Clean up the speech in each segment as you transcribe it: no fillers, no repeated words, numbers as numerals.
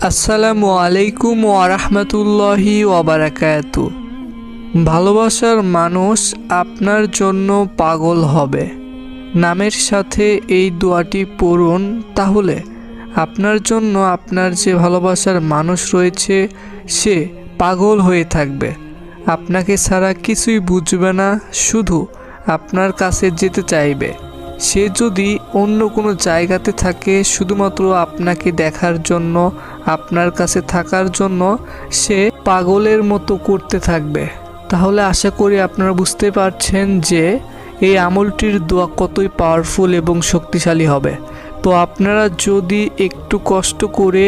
আসসালামু আলাইকুম ওয়া রাহমাতুল্লাহি ওয়া বারাকাতু। ভালোবাসার মানুষ আপনার জন্য পাগল হবে। নামের সাথে এই দোয়াটি পড়ুন, তাহলে আপনার জন্য আপনার যে ভালোবাসার মানুষ রয়েছে সে পাগল হয়ে থাকবে। আপনাকে ছাড়া কিছুই বুঝবে না, শুধু আপনার কাছে যেতে চাইবে। সে যদি অন্য কোনো জায়গাতে থাকে, শুধুমাত্র আপনাকে দেখার জন্য, আপনার কাছে থাকার জন্য সে পাগলের মতো করতে থাকবে। তাহলে আশা করি আপনারা বুঝতে পারছেন যে এই আমলটির দোয়া কতই পাওয়ারফুল এবং শক্তিশালী হবে। তো আপনারা যদি একটু কষ্ট করে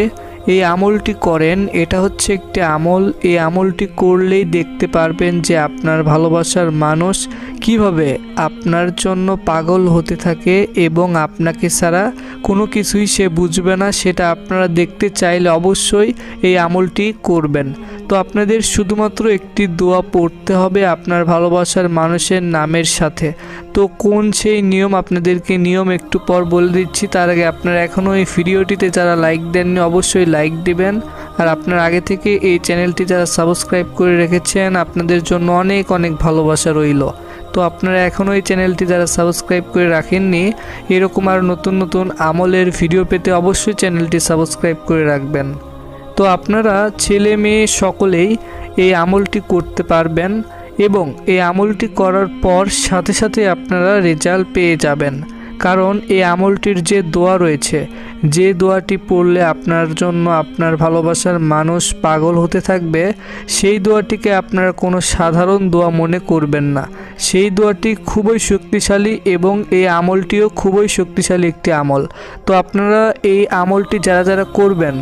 এই আমলটি করেন, এটা হচ্ছে একটি আমল, এই আমলটি করলেই দেখতে পারবেন যে আপনার ভালোবাসার মানুষ কিভাবে আপনার জন্য পাগল হতে থাকে এবং আপনাকে ছাড়া কোনো কিছুই সে বুঝবে না। সেটা আপনারা দেখতে চাইলে অবশ্যই এই আমলটি করবেন। তো আপনাদের শুধুমাত্র একটি দোয়া পড়তে হবে আপনার ভালোবাসার মানুষের নামের সাথে। তো কোন সেই নিয়ম, আপনাদেরকে নিয়ম একটু পর বলে দিচ্ছি। তার আগে আপনারা এখনও এই ভিডিওটিতে যারা লাইক দেননি অবশ্যই লাইক দিবেন। আর আপনার আগে থেকে এই চ্যানেলটি যারা সাবস্ক্রাইব করে রেখেছেন, আপনাদের জন্য অনেক অনেক ভালোবাসা রইল। তো আপনারা এখনও এই চ্যানেলটি যারা সাবস্ক্রাইব করে রাখেননি, এরকম আর নতুন নতুন আমলের ভিডিও পেতে অবশ্যই চ্যানেলটি সাবস্ক্রাইব করে রাখবেন। তো আপনারা ছেলে মেয়ে সকলেই এই আমলটি করতে পারবেন এবং এই আমলটি করার পর সাথে সাথে আপনারা রেজাল্ট পেয়ে যাবেন। কারণ এই আমলটির যে দোয়া রয়েছে, যে দোয়াটি পড়লে আপনার জন্য আপনার ভালোবাসার মানুষ পাগল হতে থাকবে, সেই দোয়াটিকে আপনারা কোনো সাধারণ দোয়া মনে করবেন না। সেই দোয়াটি খুবই শক্তিশালী এবং এই আমলটিও খুবই শক্তিশালী একটি আমল। তো আপনারা এই আমলটি যারা যারা করবেন,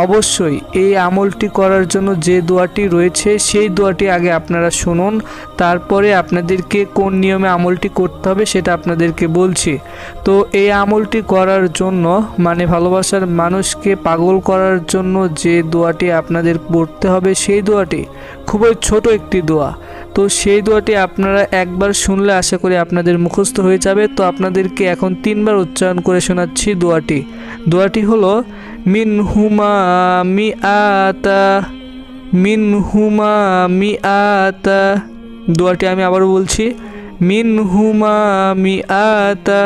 অবশ্যই এই আমলটি করার জন্য যে দোয়াটি রয়েছে সেই দোয়াটি আগে আপনারা শুনুন, তারপরে আপনাদেরকে কোন নিয়মে আমলটি করতে হবে সেটা আপনাদেরকে বলছি। তো এই আমলটি করার জন্য, মানে ভালোবাসার মানুষকে পাগল করার জন্য যে দোয়াটি আপনাদের পড়তে হবে, সেই দোয়াটি খুবই ছোট একটি দোয়া। তো সেই দোয়াটি আপনারা একবার শুনলে আশা করি আপনাদের মুখস্থ হয়ে যাবে। তো আপনাদেরকে এখন 3বার উচ্চারণ করে শোনাচ্ছি দোয়াটি হলো মিনহুমা মিআতা, মিনহুমা মিআতা। দোয়াটি আমি আবারও বলছি, মিনহুমা মিআতা।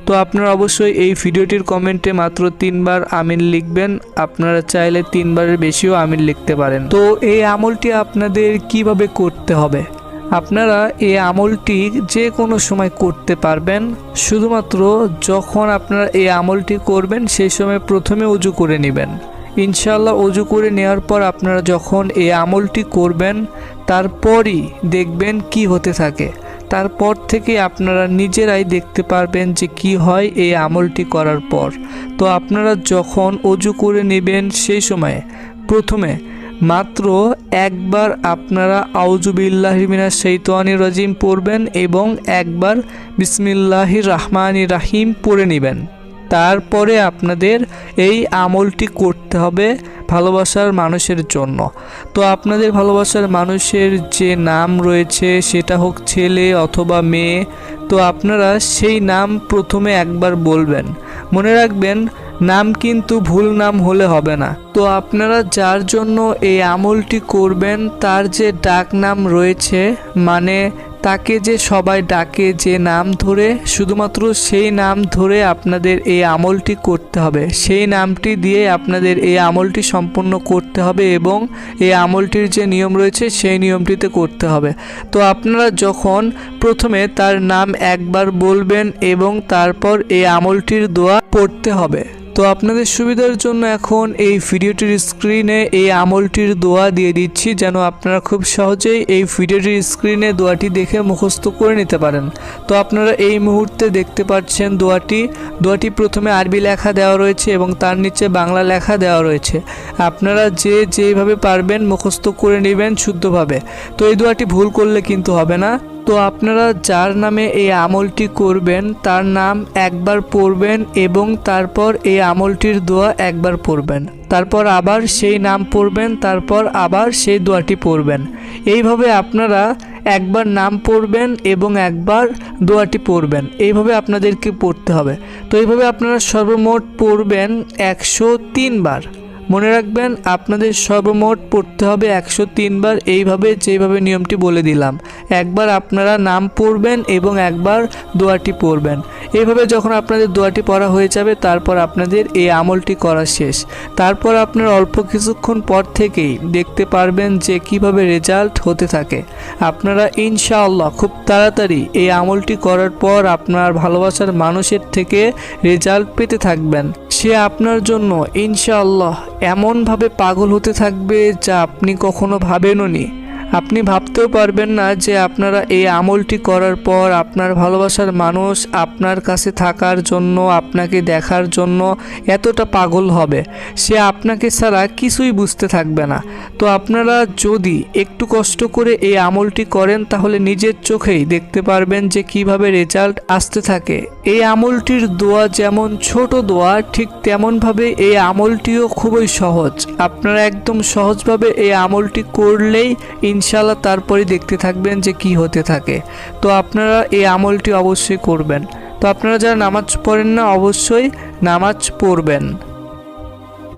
তো আপনারা অবশ্যই এই ভিডিওটির কমেন্টে মাত্র 3বার আমিন লিখবেন। আপনারা চাইলে 3বারের বেশিও আমিন লিখতে পারেন। তো এই আমলটি আপনাদের কিভাবে করতে হবে, আপনারা এই আমলটি যে কোনো সময় করতে পারবেন। শুধুমাত্র যখন আপনারা এই আমলটি করবেন সেই সময় প্রথমে ওযু করে নেবেন। ইনশাআল্লাহ ওযু করে নেওয়ার পর আপনারা যখন এই আমলটি করবেন, তারপরই দেখবেন কি হতে থাকে। তারপর থেকে আপনারা নিজেরাই দেখতে পারবেন যে কি হয় এই আমলটি করার পর। তো আপনারা যখন ওযু করে নেবেন সেই সময় প্রথমে মাত্র একবার আপনারা আউযু বিল্লাহি মিনাশ শাইতানির রাজিম পড়বেন এবং একবার বিসমিল্লাহির রহমানির রহিম পড়ে নেবেন। তারপরে আপনাদের এই আমলটি করতে হবে ভালোবাসার মানুষের জন্য। তো আপনাদের ভালোবাসার মানুষের যে নাম রয়েছে, সেটা হোক ছেলে অথবা মেয়ে, তো আপনারা সেই নাম প্রথমে একবার বলবেন। মনে রাখবেন, নাম কিন্তু ভুল নাম হলে হবে না। তো আপনারা যার জন্য এই আমলটি করবেন তার যে ডাক নাম রয়েছে, মানে তাকে যে সবাই ডাকে যে নাম ধরে, শুধুমাত্র সেই নাম ধরে আপনাদের এই আমলটি করতে হবে। সেই নামটি দিয়ে আপনাদের এই আমলটি সম্পূর্ণ করতে হবে এবং এই আমলটির যে নিয়ম রয়েছে সেই নিয়মটিতে করতে হবে। তো আপনারা যখন প্রথমে তার নাম একবার বলবেন এবং তারপর এই আমলটির দোয়া পড়তে হবে। তো আপনাদের সুবিধার জন্য এখন এই ভিডিওটির স্ক্রিনে এই আমলটির দোয়া দিয়ে দিচ্ছি, যেন আপনারা খুব সহজেই এই ভিডিওটির স্ক্রিনে দোয়াটি দেখে মুখস্থ করে নিতে পারেন। তো আপনারা এই মুহূর্তে দেখতে পাচ্ছেন দোয়াটি প্রথমে আরবি লেখা দেওয়া রয়েছে এবং তার নিচে বাংলা লেখা দেওয়া রয়েছে। আপনারা যেভাবে পারবেন মুখস্থ করে নেবেন শুদ্ধভাবে। তো এই দোয়াটি ভুল করলে কিন্তু হবে না। তো আপনারা যার নামে এই আমলটি করবেন তার নাম একবার পড়বেন এবং তারপর এই আমলটির দোয়া একবার পড়বেন, তারপর আবার সেই নাম পড়বেন, তারপর আবার সেই দোয়াটি পড়বেন। এইভাবে আপনারা একবার নাম পড়বেন এবং একবার দোয়াটি পড়বেন। এইভাবে আপনাদেরকে পড়তে হবে। তো এইভাবে আপনারা সর্বমোট পড়বেন 103 বার। মনে রাখবেন আপনাদের সর্বমোট পড়তে হবে 103 বার, এইভাবে যেভাবে নিয়মটি বলে দিলাম। একবার আপনারা নাম পড়বেন এবং একবার দোয়াটি পড়বেন। এইভাবে যখন আপনাদের দোয়াটি পড়া হয়ে যাবে তারপর আপনাদের এই আমলটি করা শেষ। তারপর আপনার অল্প কিছুক্ষণ পর থেকেই দেখতে পারবেন যে কিভাবে রেজাল্ট হতে থাকে। আপনারা ইনশাআল্লাহ খুব তাড়াতাড়ি এই আমলটি করার পর আপনার ভালোবাসার মানুষের থেকে রেজাল্ট পেতে থাকবেন। সে আপনার জন্য ইনশাআল্লাহ এমনভাবে পাগল হতে থাকবে যা আপনি কখনো ভাবেনওনি। আপনি ভাবতেও পারবেন না যে আপনারা এই আমলটি করার পর আপনার ভালোবাসার মানুষ আপনার কাছে থাকার জন্য, আপনাকে দেখার জন্য এতটা পাগল হবে, সে আপনাকে ছাড়া কিছুই বুঝতে থাকবে না। তো আপনারা যদি একটু কষ্ট করে এই আমলটি করেন তাহলে নিজের চোখেই দেখতে পারবেন যে কিভাবে রেজাল্ট আসতে থাকে। এই আমলটির দোয়া যেমন ছোট দোয়া, ঠিক তেমনভাবে এই আমলটিও খুবই সহজ। আপনারা একদম সহজভাবে এই আমলটি করলেই ইনশাআল্লাহ তারপরে দেখতে থাকবেন যে কি হতে থাকে। তো আপনারা এই আমলটি অবশ্যই করবেন। তো আপনারা যারা নামাজ পড়েন না অবশ্যই নামাজ পড়বেন।